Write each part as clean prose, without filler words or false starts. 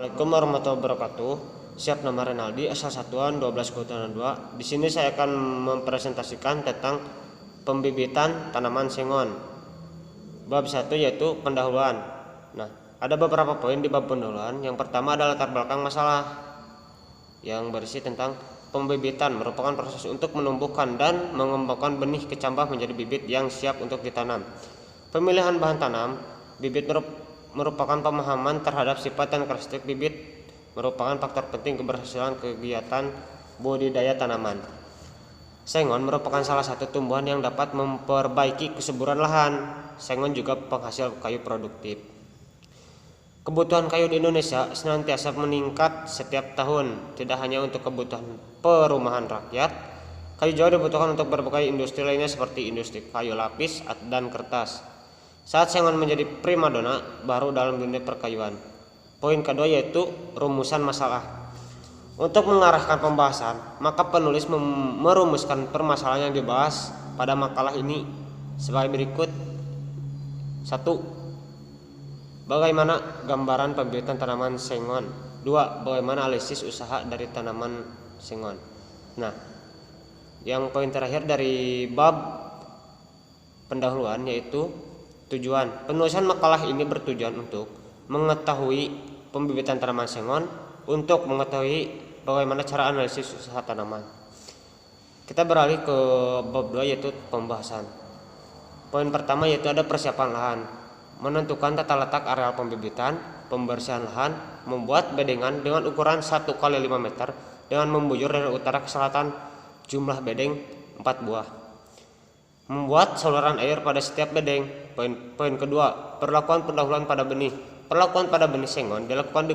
Assalamualaikum warahmatullahi wabarakatuh. Siap, nama Renaldi, asal satuan 12 Kehutanan 2. Di sini saya akan mempresentasikan tentang pembibitan tanaman sengon. Bab 1 yaitu pendahuluan. Nah, ada beberapa poin di bab pendahuluan. Yang pertama adalah latar belakang masalah yang berisi tentang pembibitan merupakan proses untuk menumbuhkan dan mengembangkan benih kecambah menjadi bibit yang siap untuk ditanam. Pemilihan bahan tanam, bibit merupakan pemahaman terhadap sifat dan karakteristik bibit merupakan faktor penting keberhasilan kegiatan budidaya tanaman. Sengon merupakan salah satu tumbuhan yang dapat memperbaiki kesuburan lahan. Sengon juga penghasil kayu produktif. Kebutuhan kayu di Indonesia senantiasa meningkat setiap tahun, tidak hanya untuk kebutuhan perumahan rakyat. Kayu juga dibutuhkan untuk berbagai industri lainnya seperti industri kayu lapis dan kertas. Saat sengon menjadi primadona baru dalam dunia perkayuan. Poin kedua yaitu rumusan masalah. Untuk mengarahkan pembahasan, maka penulis merumuskan permasalahan yang dibahas pada makalah ini sebagai berikut. 1. Bagaimana gambaran pembibitan tanaman sengon? 2. Bagaimana analisis usaha dari tanaman sengon? Nah, yang poin terakhir dari bab pendahuluan yaitu tujuan. Penulisan makalah ini bertujuan untuk mengetahui pembibitan tanaman sengon, untuk mengetahui bagaimana cara analisis usaha tanaman. Kita beralih ke bab 2 yaitu pembahasan. Poin pertama yaitu ada persiapan lahan. Menentukan tata letak areal pembibitan, pembersihan lahan, membuat bedengan dengan ukuran 1 kali 5 meter dengan membujur dari utara ke selatan, jumlah bedeng 4 buah. Membuat saluran air pada setiap bedeng. Poin kedua, perlakuan pendahuluan pada benih. Perlakuan pada benih sengon dilakukan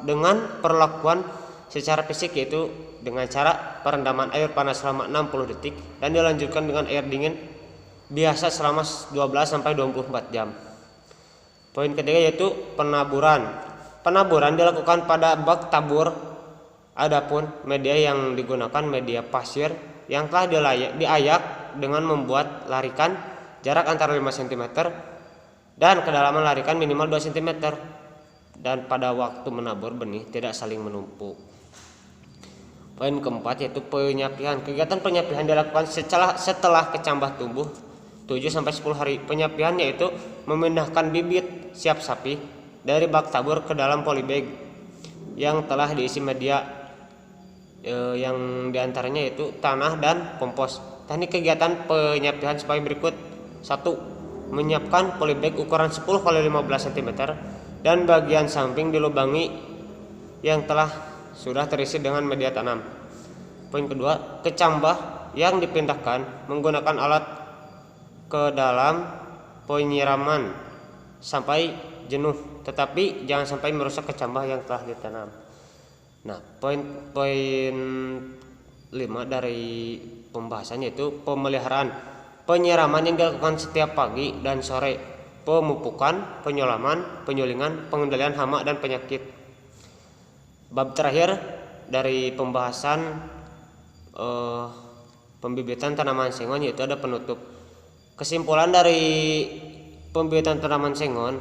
dengan perlakuan secara fisik, yaitu dengan cara perendaman air panas selama 60 detik dan dilanjutkan dengan air dingin biasa selama 12-24 jam. Poin ketiga yaitu penaburan. Penaburan dilakukan pada bak tabur. Adapun media yang digunakan media pasir yang telah diayak dengan membuat larikan jarak antara 5 cm dan kedalaman larikan minimal 2 cm, dan pada waktu menabur benih tidak saling menumpuk. Poin keempat yaitu penyapihan. Kegiatan penyapihan dilakukan setelah kecambah tumbuh 7-10 hari. Penyapihan yaitu memindahkan bibit siap sapi dari bak tabur ke dalam polybag yang telah diisi media yang diantaranya yaitu tanah dan kompos. Teknik kegiatan penyapihan sebagai berikut. 1. Menyiapkan polybag ukuran 10 x 15 cm dan bagian samping dilubangi yang telah sudah terisi dengan media tanam. Poin kedua, kecambah yang dipindahkan menggunakan alat ke dalam penyiraman sampai jenuh, tetapi jangan sampai merusak kecambah yang telah ditanam. Nah, poin 5 dari pembahasannya yaitu pemeliharaan. Penyiraman yang dilakukan setiap pagi dan sore, pemupukan, penyulaman, penyulingan, pengendalian hama dan penyakit. Bab terakhir dari pembahasan pembibitan tanaman sengon yaitu ada penutup. Kesimpulan dari pembibitan tanaman sengon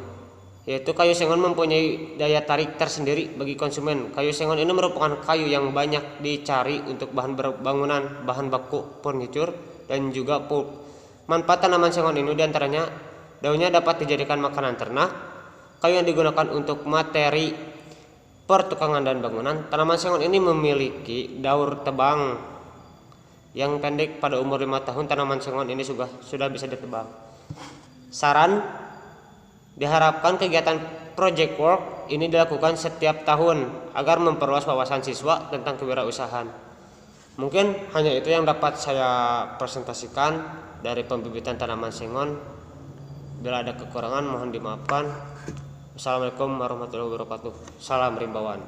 yaitu kayu sengon mempunyai daya tarik tersendiri bagi konsumen. Kayu sengon ini merupakan kayu yang banyak dicari untuk bahan bangunan, bahan baku furnitur, dan juga pulp. Manfaat tanaman sengon ini diantaranya daunnya dapat dijadikan makanan ternak, kayu yang digunakan untuk materi pertukangan dan bangunan. Tanaman sengon ini memiliki daur tebang yang pendek. Pada umur 5 tahun tanaman sengon ini sudah bisa ditebang. Saran, diharapkan kegiatan project work ini dilakukan setiap tahun agar memperluas wawasan siswa tentang kewirausahaan. Mungkin hanya itu yang dapat saya presentasikan dari pembibitan tanaman sengon. Bila ada kekurangan mohon dimaafkan. Assalamualaikum warahmatullahi wabarakatuh. Salam rimbawan.